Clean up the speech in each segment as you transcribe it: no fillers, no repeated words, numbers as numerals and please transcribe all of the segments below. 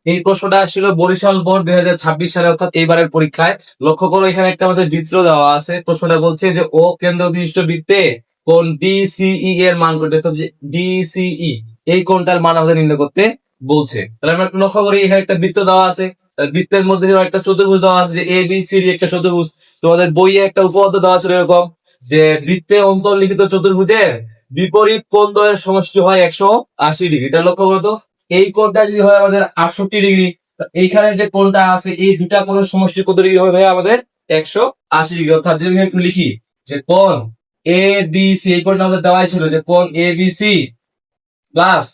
এই প্রশ্নটা আসছিল বরিশাল বোর্ড 2026 সালে, অর্থাৎ এইবারের পরীক্ষায়। লক্ষ্য করো, এখানে একটা আমাদের বৃত্ত দেওয়া আছে। প্রশ্নটা বলছে যে ও কেন্দ্র বিশিষ্ট বৃত্তে কোন ডিসিই এর মান করতে, অর্থাৎ ডিসিই এই কোণটার মান আমাদের নির্ণয় করতে বলছে। তাহলে আমরা একটু লক্ষ্য করি, এখানে একটা বৃত্ত দেওয়া আছে। বৃত্তের মধ্যে একটা চতুর্ভুজ দেওয়া আছে, যে এ বি সি ডি একটা চতুর্ভুজ। তোমাদের বইয়ে একটা উপপাদ্য দেওয়া ছিল এরকম, যে বৃত্তে অন্তর্লিখিত চতুর্ভুজের বিপরীত কোণ দ্বয়ের সমষ্টি হয় 180 ডিগ্রি। এটা লক্ষ্য করো, এই কোণটা যদি হয় আমাদের 68 ডিগ্রি, এইখানে যে কোণটা আছে এই দুটা কোণের সমষ্টি কত ডিগ্রি হবে ভাই? আমাদের 180 ডিগ্রি। অর্থাৎ যদি আমি একটু লিখি যে কোণ এ বি সি, এই কোণটা আমাদের দেওয়াই ছিল যে কোণ এ বি সি প্লাস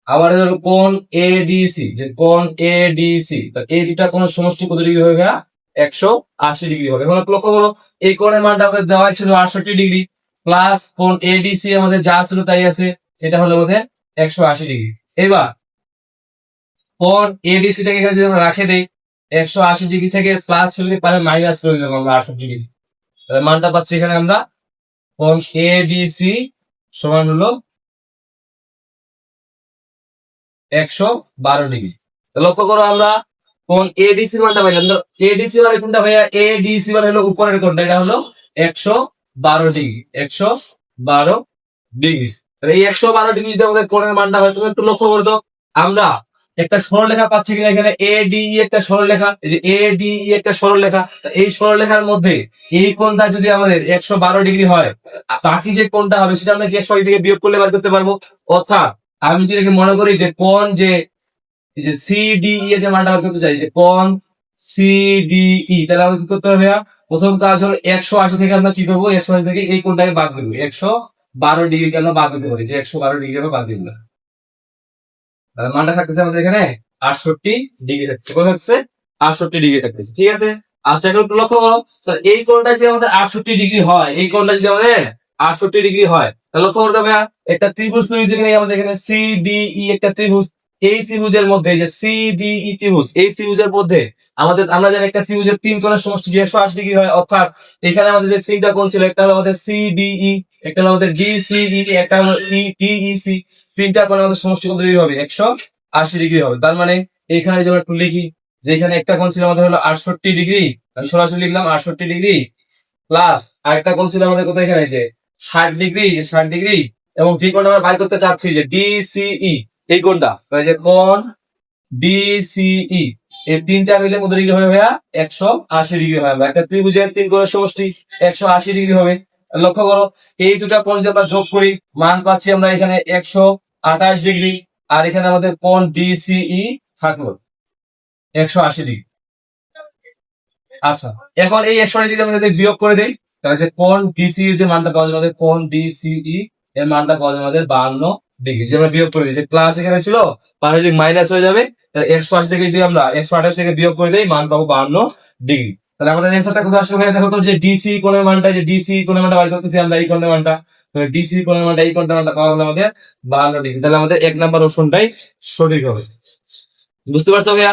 আবার হলো কোণ এডিসি, যে কোণ এডিসি, এই দুটা কোণের সমষ্টি কত ডিগ্রি হবে ভাইয়া? 180 ডিগ্রি হবে। এখন লক্ষ্য করো, এই কোণের মানটা আমাদের দেওয়া ছিল 68 ডিগ্রি, প্লাস কোণ এডিসি আমাদের যা ছিল তাই আছে, এটা হলো আমাদের 180 ডিগ্রি। এবার কোণ এডিসি টাকে এখানে যদি আমরা রাখে দেই, 180 ডিগ্রি থেকে প্লাস হলে পারে মাইনাস করে দেবো আমরা 68 ডিগ্রি। তাহলে মানটা পাচ্ছি এখানে আমরা, কোণ এডিসি সমান হলো 112 ডিগ্রি। লক্ষ্য করো, আমরা কোন এডিসি মানটা পাইলাম। এডিসি মানে কোনটা ভাইয়া? এডিসি মানে হলো উপরের কোনটা, এটা হলো 112 ডিগ্রি। 112 ডিগ্রি। এই 112 ডিগ্রি যদি আমাদের কোণের মানটা হয়, তুমি একটু লক্ষ্য করো তো, আমরা একটা সরলরেখা পাচ্ছি কিনা এখানে? এডিই একটা সরলরেখা, এই যে এডিই একটা সরলরেখা। এই সরলরেখার মধ্যে এই কোণটা যদি আমাদের 112 ডিগ্রি হয়, বাকি যে কোণটা হবে সেটা আমরা কি 180 থেকে বিয়োগ করলে বার করতে পারবো। অর্থাৎ আমি যদি এটাকে মনে করি যে কোণ যে এই যে সিডিই এর যে মানটা বার করতে চাই, যে কোণ সিডিই, তাহলে আমাকে কি করতে হবে ভাইয়া? প্রথম কাজ হলো 180 থেকে আমরা কি করবো? 180 থেকে এই কোণটাকে বাদ দেবো। 112 ডিগ্রিকে আমরা বাদ দিতে পারি, যে 112 ডিগ্রি আমরা বাদ দিব না। তাহলে মানটা থাকতেছে আমাদের এখানে 68 ডিগ্রি থাকছে। কত থাকছে? 68 ডিগ্রি থাকতেছে। ঠিক আছে। আচ্ছা, এখন একটু লক্ষ্য করো, এই কোণটা যদি আমাদের 68 ডিগ্রি হয়, এই কোণটা যদি আমাদের 68 ডিগ্রি হয়, তাহলে লক্ষ্য করতে হবে একটা ত্রিভুজ তৈরি হয়েছে কিনা আমাদের এখানে? সিডিই একটা ত্রিভুজ। এই ত্রিভুজের মধ্যে, যে সিডিই ত্রিভুজ, এই ত্রিভুজের মধ্যে আমাদের, আমরা জানি একটা ত্রিভুজের তিন কোণের সমষ্টি 180 ডিগ্রি হয়। অর্থাৎ এখানে আমাদের যে তিনটা কোণ ছিল, একটা হলো আমাদের সিডিই, একটা হলো আমাদের ডিসিই, একটা হলো ডিইসি। তিনটা কোণ আমাদের সমষ্টি কত ডিগ্রি হবে? 180 ডিগ্রি হবে। তার মানে এখানে যদি আমরা একটু লিখি, যে এখানে একটা কোণ ছিল আমাদের হলো 68 ডিগ্রি, আমি সরাসরি লিখলাম 68 ডিগ্রি, প্লাস আরেকটা কোণ ছিল আমাদের কোথায়? এখানে যে 60 ডিগ্রি, যে 60 ডিগ্রি, এবং যে কোণটা আমরা বাইর করতে চাচ্ছি যে ডিসিই, এই কোণটা, তাহলে যে কোণ ডিসিই, এই তিনটা মিলে কত ডিগ্রি হবে ভাইয়া? 180 ডিগ্রি হবে। একটা ত্রিভুজের তিন কোণের সমষ্টি 180 ডিগ্রি হবে। লক্ষ্য করো, এই দুটা কোণ যদি আমরা যোগ করি, মান পাচ্ছি আমরা এখানে 128 ডিগ্রি, আর এখানে আমাদের কোণ ডিসিই থাকলো 180 ডিগ্রি। আচ্ছা, এখন এই 180 ডিগ্রি আমরা যদি বিয়োগ করে দেই, তাহলে যে কোণ ডিসিই যে মানটা পাওয়া যাবে আমাদের, কোণ ডিসিই এর মানটা পাওয়া যাবে আমাদের 52 ডিগ্রি। যে আমরা বিয়োগ করে দিই, যে প্লাস এখানে ছিল, পাশে যদি মাইনাস হয়ে যাবে, তাহলে 180 থেকে যদি আমরা 128 থেকে বিয়োগ করে দেই, মান পাবো 52 ডিগ্রি। তাহলে আমাদের অ্যান্সারটা কোথায় আসলে ভাই? দেখো তো, যে ডিসি কোণের মানটা, যে ডিসি কোণের মানটা বাইর করতেছি আমরা, এই কোণের মানটা, ডিসি কোণের মানটা, এই কোণের মানটা পাওয়া গেল আমাদের 52 ডিগ্রি। তাহলে আমাদের 1 নাম্বার অপশনটাই সঠিক হবে। বুঝতে পারছো ভাইয়া?